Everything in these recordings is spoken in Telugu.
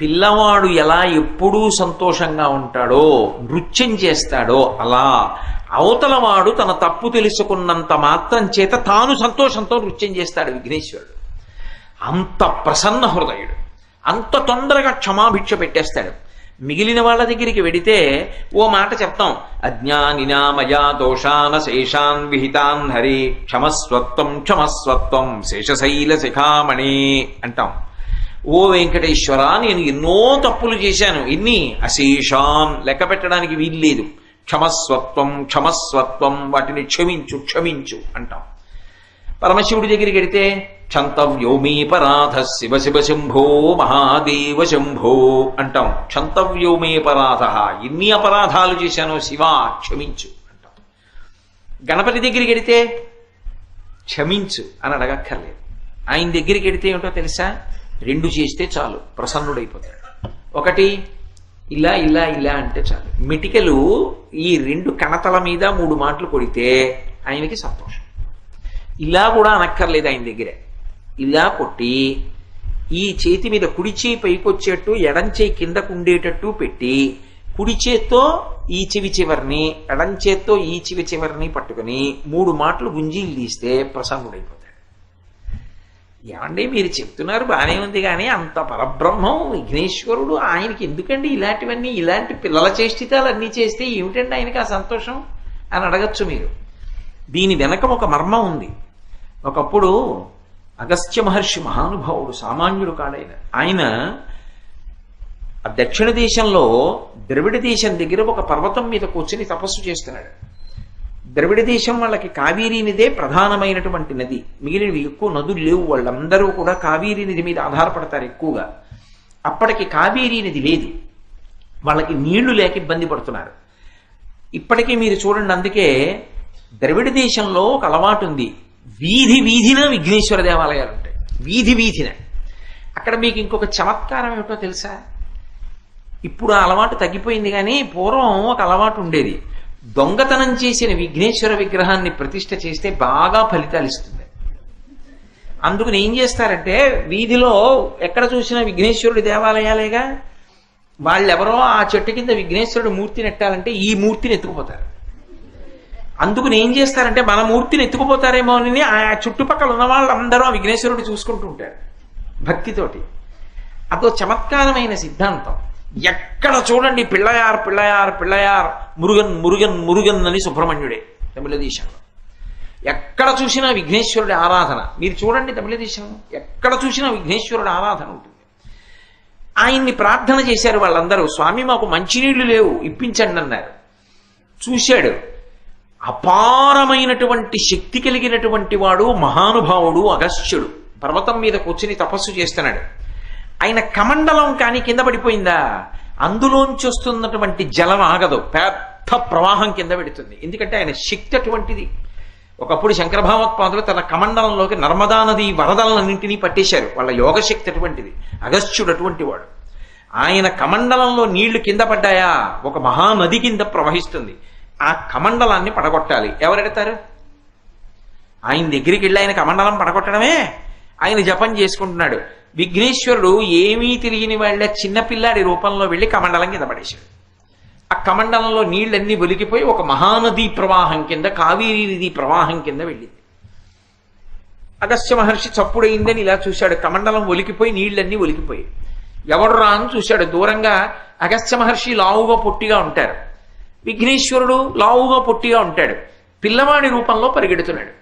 పిల్లవాడు ఎలా ఎప్పుడూ సంతోషంగా ఉంటాడో, నృత్యం చేస్తాడో, అలా అవతలవాడు తన తప్పు తెలుసుకున్నంత మాత్రం చేత తాను సంతోషంతో నృత్యం చేస్తాడు విఘ్నేశ్వరుడు. అంత ప్రసన్న హృదయుడు, అంత తొందరగా క్షమాభిక్ష పెట్టేస్తాడు. మిగిలిన వాళ్ళ దగ్గరికి వెడితే ఓ మాట చెప్తాం, అజ్ఞానినా మయా దోషాన శేషాన్ విహితాన్ హరి క్షమస్వత్వం క్షమస్వత్వం శేషశైల శిఖామణి అంటాం. ఓ వెంకటేశ్వర, నేను ఎన్నో తప్పులు చేశాను, ఎన్ని అశేషాన్, లెక్క పెట్టడానికి వీల్లేదు. క్షమస్వత్వం క్షమస్వత్వం, వాటిని క్షమించు క్షమించు అంటాం. పరమశివుడి దగ్గరికి వెడితే క్షంతవ్యోమీపరాధ శివ శివ శంభో మహాదేవ శంభో అంటాం. క్షంతవ్యోమీపరాధ, ఎన్ని అపరాధాలు చేశానో శివా క్షమించు అంటాం. గణపతి దగ్గరికి వెడితే క్షమించు అని అడగక్కర్లేదు. ఆయన దగ్గరికి వెడితే ఏమిటో తెలుసా, రెండు చేస్తే చాలు, ప్రసన్నుడైపోతాడు. ఒకటి ఇలా ఇలా ఇలా అంటే చాలు, మిటికలు ఈ రెండు కణతల మీద 3 మాటలు కొడితే ఆయనకి సంతోషం. ఇలా కూడా అనక్కర్లేదు ఆయన దగ్గరే. ఇలా కొట్టి ఈ చేతి మీద కుడి చేయి పైకొచ్చేట్టు ఎడం చేయి కిందకు ఉండేటట్టు పెట్టి కుడి చేత్తో ఈ చెవి చివరిని ఎడం చేత్తో ఈ చెవి చివరిని పట్టుకుని 3 మాటలు గుంజీలు తీస్తే ప్రసన్నుడైపోతాడు. ఏమండి మీరు చెప్తున్నారు బాగానే ఉంది, కానీ అంత పరబ్రహ్మం విఘ్నేశ్వరుడు, ఆయనకి ఎందుకండి ఇలాంటివన్నీ, ఇలాంటి పిల్లల చేష్టితాలు అన్నీ చేస్తే ఏమిటండి ఆయనకి ఆ సంతోషం అని అడగచ్చు మీరు. దీని వెనక ఒక మర్మం ఉంది. ఒకప్పుడు అగస్త్య మహర్షి మహానుభావుడు, సామాన్యుడు కాడైన ఆయన ఆ దక్షిణ దేశంలో ద్రవిడ దేశం దగ్గర ఒక పర్వతం మీద కూర్చొని తపస్సు చేస్తున్నాడు. ద్రవిడ దేశం వాళ్ళకి కావేరీ నదే ప్రధానమైనటువంటి నది, మిగిలినవి ఎక్కువ నదులు లేవు. వాళ్ళందరూ కూడా కావేరీ నది మీద ఆధారపడతారు ఎక్కువగా. అప్పటికి కావేరీ నది లేదు, వాళ్ళకి నీళ్లు లేక ఇబ్బంది పడుతున్నారు. ఇప్పటికీ మీరు చూడండి, అందుకే ద్రవిడ దేశంలో ఒక అలవాటు ఉంది, వీధి వీధిన విఘ్నేశ్వర దేవాలయాలు ఉంటాయి, వీధి వీధిన. అక్కడ మీకు ఇంకొక చమత్కారం ఏమిటో తెలుసా, ఇప్పుడు ఆ అలవాటు తగ్గిపోయింది, కానీ పూర్వం ఒక అలవాటు ఉండేది. దొంగతనం చేసిన విఘ్నేశ్వర విగ్రహాన్ని ప్రతిష్ఠ చేస్తే బాగా ఫలితాలు ఇస్తుంది. అందుకని ఏం చేస్తారంటే, వీధిలో ఎక్కడ చూసినా విఘ్నేశ్వరుడి దేవాలయాలేగా, వాళ్ళెవరో ఆ చెట్టు కింద విఘ్నేశ్వరుడు మూర్తిని ఎట్టాలంటే ఈ మూర్తిని ఎత్తుకుపోతారు. అందుకని ఏం చేస్తారంటే, మన మూర్తిని ఎత్తుకుపోతారేమో అని ఆ చుట్టుపక్కల ఉన్న వాళ్ళందరూ ఆ విఘ్నేశ్వరుడు చూసుకుంటూ ఉంటారు భక్తితోటి. అదో చమత్కారమైన సిద్ధాంతం. ఎక్కడ చూడండి పిళ్ళయార్ పిళ్ళయార్ పిళ్ళయార్, మురుగన్ మురుగన్ మురుగన్ అని సుబ్రహ్మణ్యుడే తమిళ దేశంలో. ఎక్కడ చూసినా విఘ్నేశ్వరుడి ఆరాధన. మీరు చూడండి తమిళ దేశంలో ఎక్కడ చూసినా విఘ్నేశ్వరుడి ఆరాధన ఉంటుంది. ఆయన్ని ప్రార్థన చేశారు వాళ్ళందరూ, స్వామి మాకు మంచినీళ్లు లేవు ఇప్పించండి అన్నారు. చూశాడు, అపారమైనటువంటి శక్తి కలిగినటువంటి వాడు మహానుభావుడు అగస్త్యుడు పర్వతం మీద కూర్చుని తపస్సు చేస్తున్నాడు. ఆయన కమండలం కానీ కింద పడిపోయిందా, అందులోంచి వస్తున్నటువంటి జలం ఆగదు, పెద్ద ప్రవాహం కింద పెడుతుంది. ఎందుకంటే ఆయన శక్తి అటువంటిది. ఒకప్పుడు శంకర భగవత్పాదులు తన కమండలంలోకి నర్మదా నది వరదలన్నింటినీ పట్టేశారు. వాళ్ళ యోగశక్తి అటువంటిది, అగస్త్యుడు అటువంటి వాడు. ఆయన కమండలంలో నీళ్లు కింద పడ్డాయా, ఒక మహానది కింద ప్రవహిస్తుంది. ఆ కమండలాన్ని పడగొట్టాలి. ఎవరెడతారు? ఆయన దగ్గరికి వెళ్ళి ఆయన కమండలం పడగొట్టడమే. ఆయన జపం చేసుకుంటున్నాడు. విఘ్నేశ్వరుడు ఏమీ తెలియని వాళ్ళ చిన్నపిల్లాడి రూపంలో వెళ్ళి కమండలం కింద పడేశాడు. ఆ కమండలంలో నీళ్ళన్నీ ఒలికిపోయి ఒక మహానదీ ప్రవాహం కింద, కావేరీ నదీ ప్రవాహం కింద వెళ్ళింది. అగస్త్య మహర్షి చప్పుడైందని ఇలా చూశాడు, కమండలం ఒలికిపోయి నీళ్ళన్నీ ఒలికిపోయి. ఎవడు రా అని చూశాడు. దూరంగా అగస్త్య మహర్షి లావుగా పొట్టిగా ఉంటారు, విఘ్నేశ్వరుడు లావుగా పొట్టిగా ఉంటాడు. పిల్లవాడి రూపంలో పరిగెడుతున్నాడు.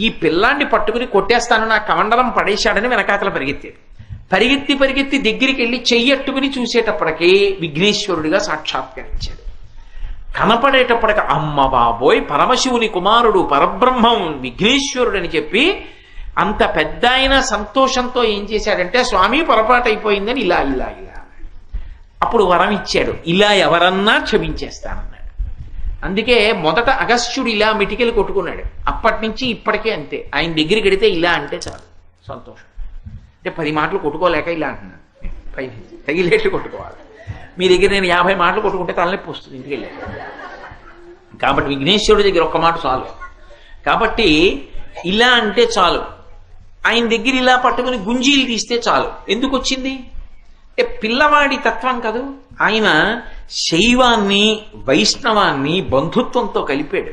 ఈ పిల్లాన్ని పట్టుకుని కొట్టేస్తాను, నా కమండలం పడేశాడని వెనకాతల పరిగెత్తాడు. పరిగెత్తి పరిగెత్తి దగ్గరికి వెళ్ళి చెయ్యట్టుకుని చూసేటప్పటికీ విఘ్నేశ్వరుడిగా సాక్షాత్కరించాడు. కనపడేటప్పటికి అమ్మ బాబోయ్, పరమశివుని కుమారుడు పరబ్రహ్మం విఘ్నేశ్వరుడు అని చెప్పి అంత పెద్ద ఆయన సంతోషంతో ఏం చేశాడంటే, స్వామి పొరపాటు అయిపోయిందని ఇలా ఇలా ఇలా. అప్పుడు వరం ఇచ్చాడు, ఇలా ఎవరన్నా క్షమించేస్తానన్నాడు. అందుకే మొదట అగస్త్యుడు ఇలా మిటికెలు కొట్టుకున్నాడు. అప్పటి నుంచి ఇప్పటికే అంతే. ఆయన దగ్గరికి వెడితే ఇలా అంటే చాలు సంతోషం. అంటే 10 మాటలు కొట్టుకోలేక ఇలా అంటున్నాను, పై తగిలేట్లు కొట్టుకోవాలి. మీ దగ్గర నేను 50 మాటలు కొట్టుకుంటే తలనొప్పి వస్తుంది ఇంటికి వెళ్ళి. కాబట్టి విఘ్నేశ్వరుడి దగ్గర ఒక్క మాట చాలు. కాబట్టి ఇలా అంటే చాలు. ఆయన దగ్గర ఇలా పట్టుకుని గుంజీలు తీస్తే చాలు. ఎందుకు వచ్చింది? పిల్లవాడి తత్వం కదూ. ఆయన శైవాన్ని వైష్ణవాన్ని బంధుత్వంతో కలిపాడు.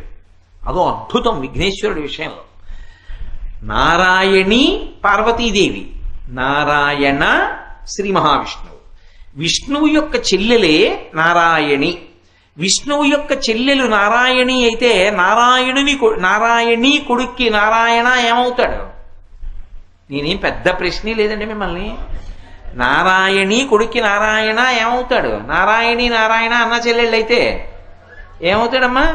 అదో అద్భుతం విఘ్నేశ్వరుడి విషయంలో. నారాయణి పార్వతీదేవి, నారాయణ శ్రీ మహావిష్ణువు. విష్ణువు యొక్క చెల్లెలే నారాయణి. విష్ణువు యొక్క చెల్లెలు నారాయణి అయితే నారాయణి కొడుక్కి నారాయణ ఏమవుతాడు? నేనేం పెద్ద ప్రశ్నే లేదండి మిమ్మల్ని. నారాయణి కొడుక్కి నారాయణ ఏమవుతాడు? నారాయణ అన్న చెల్లెళ్ళు అయితే ఏమవుతాడమ్మా?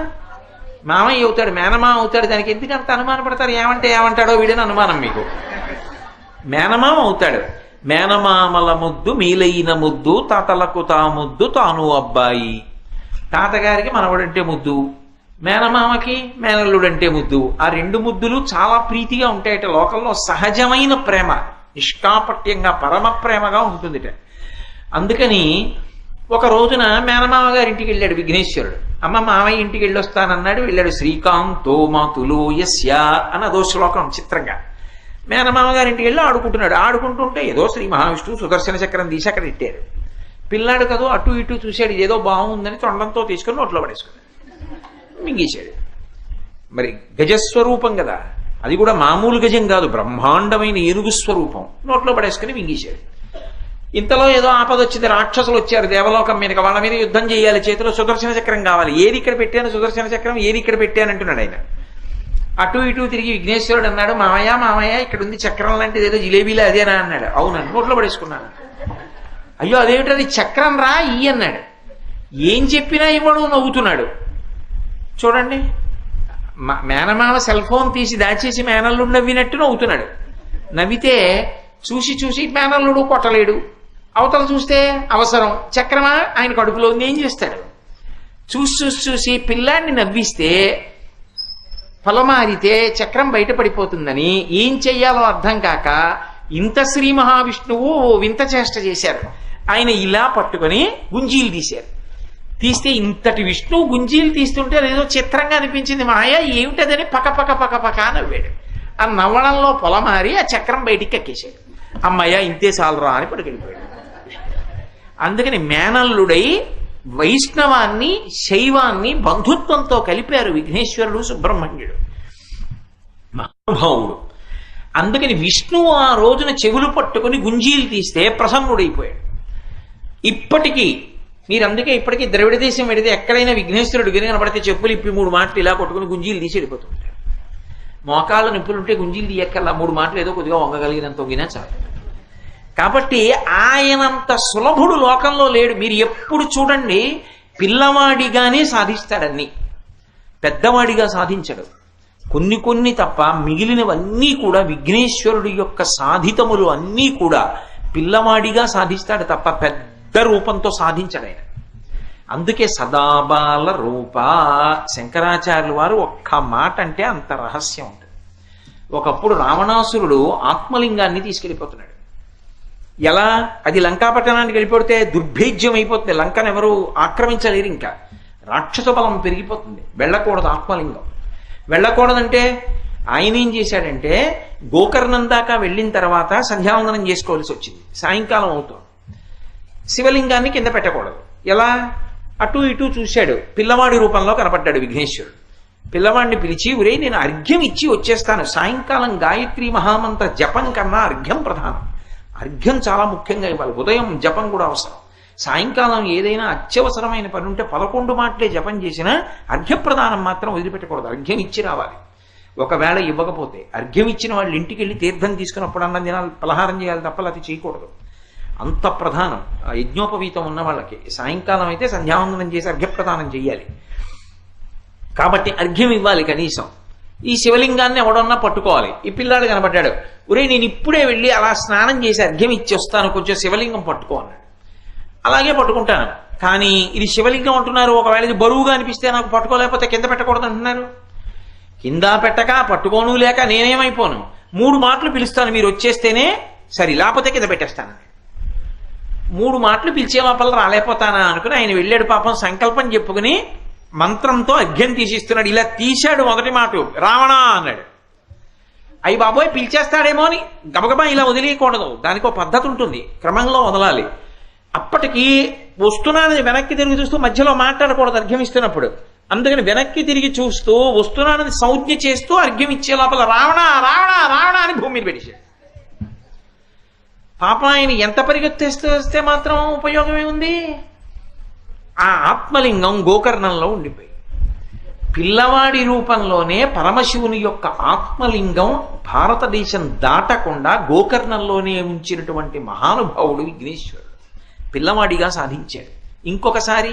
మామయ్య అవుతాడు, మేనమా అవుతాడు. దానికి ఎందుకంత అనుమానపడతారు? ఏమంటాడో వీడని అనుమానం మీకు. మేనమామ అవుతాడు. మేనమామల ముద్దు మీలైన ముద్దు, తాతలకు తా ముద్దు తాను అబ్బాయి. తాతగారికి మనవడంటే ముద్దు, మేనమామకి మేనల్లుడంటే ముద్దు. ఆ రెండు ముద్దులు చాలా ప్రీతిగా ఉంటాయట. లోకంలో సహజమైన ప్రేమ, నిష్కాపట్యంగా పరమ ప్రేమగా ఉంటుందిట. అందుకని ఒక రోజున మేనమామ గారింటికి వెళ్ళాడు విఘ్నేశ్వరుడు. అమ్మ మామయ్య ఇంటికి వెళ్ళొస్తానన్నాడు. వెళ్ళాడు. శ్రీకాంతో మాతులో యస్య అని అదో శ్లోకం చిత్రంగా. మేనమామ గారింటికి వెళ్ళి ఆడుకుంటున్నాడు. ఆడుకుంటుంటే ఏదో శ్రీ మహావిష్ణువు సుదర్శన చక్రం తీసి అక్కడ పెట్టారు. పిల్లాడు కదా అటు ఇటు చూశాడు, ఏదో బాగుందని తొండంతో తీసుకుని నోట్లో పడేసుకున్నాడు, మింగేశాడు. మరి గజస్వరూపం కదా, అది కూడా మామూలు గజం కాదు, బ్రహ్మాండమైన ఏనుగు స్వరూపం. నోట్లో పడేసుకుని మింగేశాడు. ఇంతలో ఏదో ఆపద వచ్చింది. రాక్షసులు వచ్చారు దేవలోకం మీదకి. వాళ్ళ మీద యుద్ధం చేయాలి, చేతిలో సుదర్శన చక్రం కావాలి. ఏది ఇక్కడ పెట్టాను సుదర్శన చక్రం, ఏది ఇక్కడ పెట్టాను అంటున్నాడు ఆయన. అటు ఇటు తిరిగి విఘ్నేశ్వరుడు అన్నాడు, మామయ్య ఇక్కడ ఉంది చక్రం లాంటిది, ఏదో జిలేబీలో అదేనా అన్నాడు. అవునండి, నోట్లో పడేసుకున్నాను. అయ్యో అదేమిటది చక్రం రా ఇయ్యి అన్నాడు. ఏం చెప్పినా ఇవ్వడు, నవ్వుతున్నాడు. చూడండి, మేనమామ సెల్ ఫోన్ తీసి దాచేసి మేనల్లుడు నవ్వినట్టు నవ్వుతున్నాడు. నవ్వితే చూసి మేనల్లుడు కొట్టలేడు. అవతల చూస్తే అవసరం చక్రమా ఆయన కడుపులో ఉంది, ఏం చేస్తాడు? చూసి పిల్లాన్ని నవ్విస్తే పొలమారితే చక్రం బయటపడిపోతుందని ఏం చెయ్యాలో అర్థం కాక ఇంత శ్రీ మహావిష్ణువు వింత చేష్ట చేశారు. ఆయన ఇలా పట్టుకొని గుంజీలు తీశారు. తీస్తే ఇంతటి విష్ణువు గుంజీలు తీస్తుంటే అదేదో చిత్రంగా అనిపించింది. మాయ ఏమిటదని పక నవ్వాడు. ఆ నవ్వడంలో పొలమారి ఆ చక్రం బయటికి ఎక్కేశాడు. అమ్మయ్య ఇంతే చాలరా అని పట్టుకెళ్ళిపోయాడు. అందుకని మేనల్లుడై వైష్ణవాన్ని శైవాన్ని బంధుత్వంతో కలిపారు విఘ్నేశ్వరుడు సుబ్రహ్మణ్యుడు మహానుభావుడు. అందుకని విష్ణువు ఆ రోజున చెవులు పట్టుకుని గుంజీలు తీస్తే ప్రసన్నుడైపోయాడు. ఇప్పటికీ మీరు అందుకే ఇప్పటికీ ద్రవిడ దేశం వెడితే ఎక్కడైనా విఘ్నేశ్వరుడు గిరి కనబడితే చెప్పులు ఇప్పి 3 మాటలు ఇలా కొట్టుకుని గుంజీలు తీసి వెళ్ళిపోతుంటాడు. మోకాళ్ళ నిప్పులుంటే గుంజీలు తీయక్కల్లా 3 మాటలు ఏదో కొద్దిగా వంగగలిగినంత వంగినా చాలు. కాబట్టి ఆయనంత సులభుడు లోకంలో లేడు. మీరు ఎప్పుడు చూడండి, పిల్లవాడిగానే సాధిస్తాడన్ని, పెద్దవాడిగా సాధించడు. కొన్ని తప్ప మిగిలినవన్నీ కూడా విఘ్నేశ్వరుడి యొక్క సాధితములు అన్నీ కూడా పిల్లవాడిగా సాధిస్తాడు తప్ప పెద్ద రూపంతో సాధించడు ఆయన. అందుకే సదాబాల రూప. శంకరాచార్యుల వారు ఒక్క మాట అంటే అంత రహస్యం ఉంటుంది. ఒకప్పుడు రావణాసురుడు ఆత్మలింగాన్ని తీసుకెళ్ళిపోతున్నాడు. ఎలా? అది లంకాపట్టణానికి వెళ్ళిపోతే దుర్భేద్యం అయిపోతుంది. లంకను ఎవరు ఆక్రమించలేరు. ఇంకా రాక్షస బలం పెరిగిపోతుంది. వెళ్ళకూడదు ఆత్మలింగం. వెళ్ళకూడదంటే ఆయన ఏం చేశాడంటే గోకర్ణం దాకా వెళ్ళిన తర్వాత సంధ్యావందనం చేసుకోవాల్సి వచ్చింది. సాయంకాలం అవుతుంది. శివలింగాన్ని కింద పెట్టకూడదు. ఎలా? అటు ఇటు చూశాడు. పిల్లవాడి రూపంలో కనపడ్డాడు విఘ్నేశ్వరుడు. పిల్లవాడిని పిలిచి, ఒరే నేను అర్ఘ్యం ఇచ్చి వచ్చేస్తాను. సాయంకాలం గాయత్రి మహామంత్ర జపం కన్నా అర్ఘ్యం ప్రధానం. అర్ఘ్యం చాలా ముఖ్యంగా ఇవ్వాలి. ఉదయం జపం కూడా అవసరం. సాయంకాలం ఏదైనా అత్యవసరమైన పని ఉంటే 11 మాటలే జపం చేసినా అర్ఘ్యప్రదానం మాత్రం వదిలిపెట్టకూడదు. అర్ఘ్యం ఇచ్చి రావాలి. ఒకవేళ ఇవ్వకపోతే అర్ఘ్యం ఇచ్చిన వాళ్ళు ఇంటికి వెళ్ళి తీర్థం తీసుకున్నప్పుడు అన్నం తినాలి, పలహారం చేయాలి తప్ప అది చేయకూడదు. అంత ప్రధానం. యజ్ఞోపవీతం ఉన్న వాళ్ళకి సాయంకాలం అయితే సంధ్యావందనం చేసి అర్ఘ్యప్రదానం చేయాలి. కాబట్టి అర్ఘ్యం ఇవ్వాలి కనీసం. ఈ శివలింగాన్ని ఎవడన్నా పట్టుకోవాలి. ఈ పిల్లాడు కనబడ్డాడు. ఒరే నేను ఇప్పుడే వెళ్ళి అలా స్నానం చేసి అర్ఘ్యం ఇచ్చి వస్తాను, కొంచెం శివలింగం పట్టుకో అన్నాడు. అలాగే పట్టుకుంటాను. కానీ ఇది శివలింగం అంటున్నారు. ఒకవేళ ఇది బరువుగా అనిపిస్తే నాకు పట్టుకోలేకపోతే కింద పెట్టకూడదు అంటున్నారు. కింద పెట్టక పట్టుకోను లేక నేనేమైపోను. 3 మాటలు పిలుస్తాను, మీరు వచ్చేస్తేనే సరే, లేకపోతే కింద పెట్టేస్తాను. 3 మాటలు పిలిచే లోపల రాలేకపోతానా అనుకుని ఆయన వెళ్ళాడు. పాపం సంకల్పం చెప్పుకుని మంత్రంతో అర్ఘ్యం తీసిస్తున్నాడు. ఇలా తీశాడు. మొదటి మాట రావణ అన్నాడు. అయ్యి బాబోయ్ పిలిచేస్తాడేమో అని గబగబా ఇలా వదిలేయకూడదు. దానికి ఒక పద్ధతి ఉంటుంది, క్రమంలో వదలాలి. అప్పటికి వస్తున్నానని వెనక్కి తిరిగి చూస్తూ మధ్యలో మాట్లాడకూడదు అర్ఘ్యం ఇస్తున్నప్పుడు. అందుకని వెనక్కి తిరిగి చూస్తూ వస్తున్నానని సంజ్ఞ చేస్తూ అర్ఘ్యం ఇచ్చే లోపల రావణ రావణ రావణ అని భూమి మీద పెట్టేశాడు. పాపం ఆయన ఎంత పరిగెత్తేస్తూ వస్తే మాత్రం ఉపయోగమే ఉంది? ఆ ఆత్మలింగం గోకర్ణంలో ఉండిపోయి పిల్లవాడి రూపంలోనే పరమశివుని యొక్క ఆత్మలింగం భారతదేశం దాటకుండా గోకర్ణంలోనే ఉంచినటువంటి మహానుభావుడు విఘ్నేశ్వరుడు పిల్లవాడిగా సాధించాడు. ఇంకొకసారి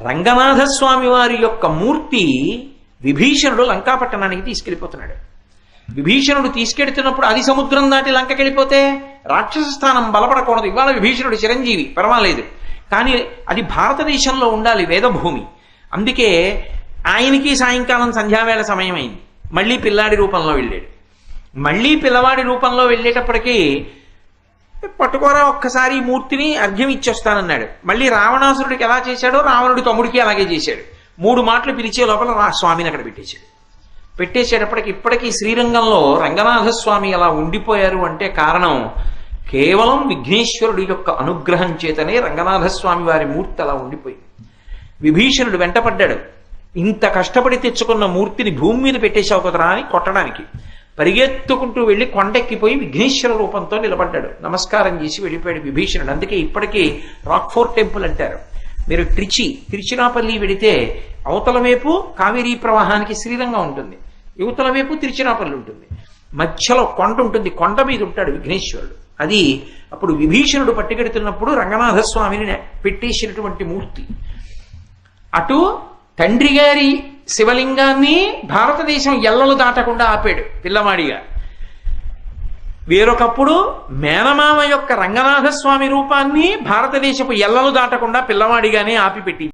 రంగనాథస్వామి వారి యొక్క మూర్తి విభీషణుడు లంకాపట్టణానికి తీసుకెళ్ళిపోతున్నాడు. విభీషణుడు తీసుకెడుతున్నప్పుడు అది సముద్రం దాటి లంకకెళ్ళిపోతే రాక్షస స్థానం బలపడకూడదు. ఇవాళ విభీషణుడు చిరంజీవి, పర్వాలేదు, కానీ అది భారతదేశంలో ఉండాలి, వేదభూమి. అందుకే ఆయనకి సాయంకాలం సంధ్యావేళ సమయం అయింది. మళ్ళీ పిల్లాడి రూపంలో వెళ్ళాడు. మళ్ళీ పిల్లవాడి రూపంలో వెళ్ళేటప్పటికీ పట్టుకోరా ఒక్కసారి మూర్తిని అర్ఘ్యం ఇచ్చొస్తానన్నాడు. మళ్ళీ రావణాసురుడికి ఎలా చేశాడో రావణుడి తమ్ముడికి అలాగే చేశాడు. 3 మాటలు పిలిచే లోపల స్వామిని అక్కడ పెట్టేశాడు. పెట్టేసేటప్పటికి ఇప్పటికీ శ్రీరంగంలో రంగనాథస్వామి అలా ఉండిపోయారు అంటే కారణం కేవలం విఘ్నేశ్వరుడి యొక్క అనుగ్రహం చేతనే రంగనాథస్వామి వారి మూర్తి అలా ఉండిపోయింది. విభీషణుడు వెంటపడ్డాడు. ఇంత కష్టపడి తెచ్చుకున్న మూర్తిని భూమి మీద పెట్టేశావు కదరా అని కొట్టడానికి పరిగెత్తుకుంటూ వెళ్ళి కొండెక్కిపోయి విఘ్నేశ్వర రూపంతో నిలబడ్డాడు. నమస్కారం చేసి వెళ్ళిపోయాడు విభీషణుడు. అందుకే ఇప్పటికీ రాక్ఫోర్ట్ టెంపుల్ అంటారు. మీరు తిరుచిరాపల్లి వెడితే అవతల వైపు కావేరీ ప్రవాహానికి శ్రీరంగం ఉంటుంది, యువతల వైపు తిరుచిరాపల్లి ఉంటుంది, మధ్యలో కొండ ఉంటుంది, కొండ మీద ఉంటాడు విఘ్నేశ్వరుడు. అది అప్పుడు విభీషణుడు పట్టుకెడుతున్నప్పుడు రంగనాథస్వామిని పెట్టేసినటువంటి మూర్తి. అటు తండ్రి గారి శివలింగాన్ని భారతదేశం ఎల్లలు దాటకుండా ఆపాడు పిల్లవాడిగా. వేరొకప్పుడు మేనమామ యొక్క రంగనాథస్వామి రూపాన్ని భారతదేశపు ఎల్లలు దాటకుండా పిల్లవాడిగానే ఆపిపెట్టి